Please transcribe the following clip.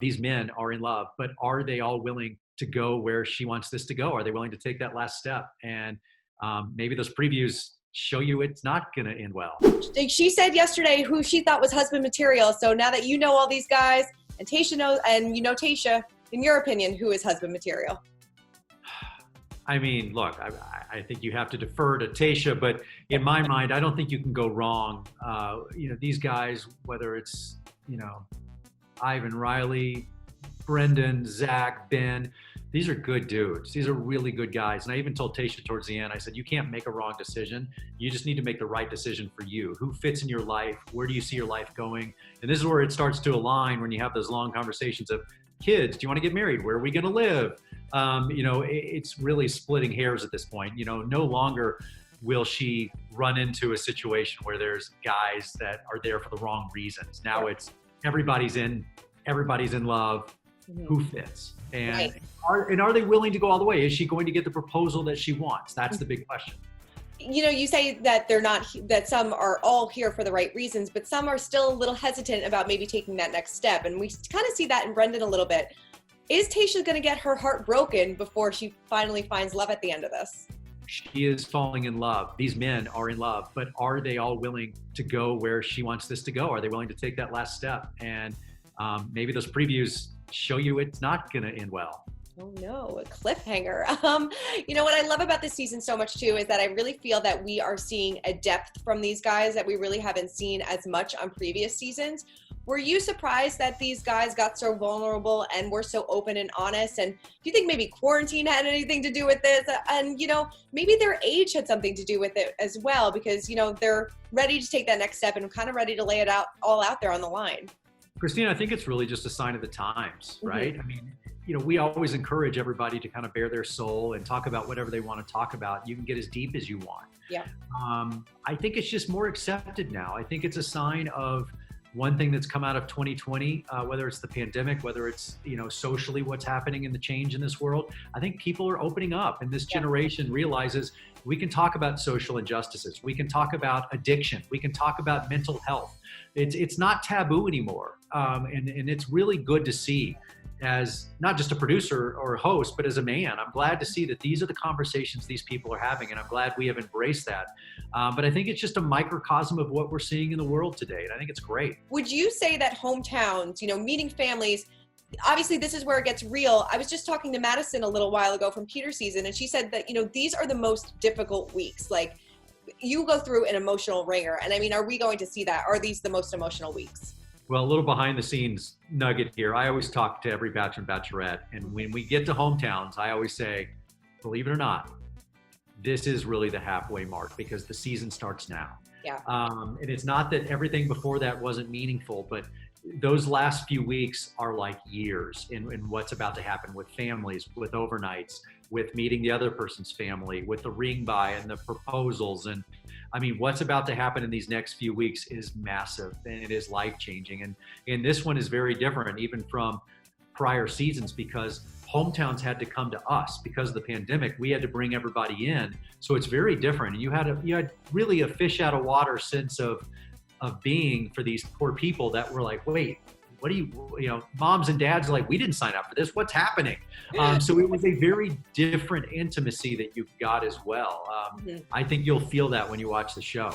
these men are in love, but are they all willing to go where she wants this to go? Are they willing to take that last step? And maybe those previews show you it's not going to end well. She said yesterday who she thought was husband material. So now that you know all these guys and Tayshia knows, and you know Tayshia, in your opinion, who is husband material? I mean, look, I think you have to defer to Tayshia, but in my mind, I don't think you can go wrong. These guys, whether it's, Ivan Riley, Brendan, Zach, Ben, these are good dudes. These are really good guys. And I even told Tayshia towards the end, I said, you can't make a wrong decision. You just need to make the right decision for you. Who fits in your life? Where do you see your life going? And this is where it starts to align when you have those long conversations of kids. Do you want to get married? Where are we going to live? It's really splitting hairs at this point. No longer will she run into a situation where there's guys that are there for the wrong reasons. Now it's everybody's in love. Mm-hmm. Who fits? And right. Are they willing to go all the way? Is she going to get the proposal that she wants? That's the big question. You say that they're not, that some are all here for the right reasons, but some are still a little hesitant about maybe taking that next step. And we kind of see that in Brendan a little bit. Is Tayshia going to get her heart broken before she finally finds love at the end of this? She is falling in love. These men are in love, but are they all willing to go where she wants this to go? Are they willing to take that last step? And maybe those previews show you it's not going to end well. Oh no, a cliffhanger. What I love about this season so much too is that I really feel that we are seeing a depth from these guys that we really haven't seen as much on previous seasons. Were you surprised that these guys got so vulnerable and were so open and honest? And do you think maybe quarantine had anything to do with this? And, maybe their age had something to do with it as well, because, they're ready to take that next step and kind of ready to lay it all out there on the line. Christina, I think it's really just a sign of the times, right? Mm-hmm. I mean, we always encourage everybody to kind of bare their soul and talk about whatever they want to talk about. You can get as deep as you want. Yeah. I think it's just more accepted now. I think it's a sign of one thing that's come out of 2020, whether it's the pandemic, whether it's, socially what's happening in the change in this world. I think people are opening up, and this generation realizes we can talk about social injustices. We can talk about addiction. We can talk about mental health. It's not taboo anymore. And it's really good to see, as not just a producer or a host, but as a man. I'm glad to see that these are the conversations these people are having, and I'm glad we have embraced that. But I think it's just a microcosm of what we're seeing in the world today, and I think it's great. Would you say that hometowns, meeting families, obviously this is where it gets real. I was just talking to Madison a little while ago from Peter's season, and she said that, these are the most difficult weeks. Like, you go through an emotional ringer, and I mean, are we going to see that? Are these the most emotional weeks? Well, a little behind the scenes nugget here. I always talk to every bachelor and bachelorette, and when we get to hometowns, I always say, believe it or not, this is really the halfway mark, because the season starts now. Yeah. And it's not that everything before that wasn't meaningful, but those last few weeks are like years in what's about to happen with families, with overnights, with meeting the other person's family, with the ring by and the proposals. And I mean, what's about to happen in these next few weeks is massive, and it is life-changing. And this one is very different even from prior seasons, because hometowns had to come to us because of the pandemic. We had to bring everybody in. So it's very different. And you had really a fish out of water sense of being for these poor people that were like, wait, what do you moms and dads are like, we didn't sign up for this. What's happening? So it was a very different intimacy that you got as well. I think you'll feel that when you watch the show.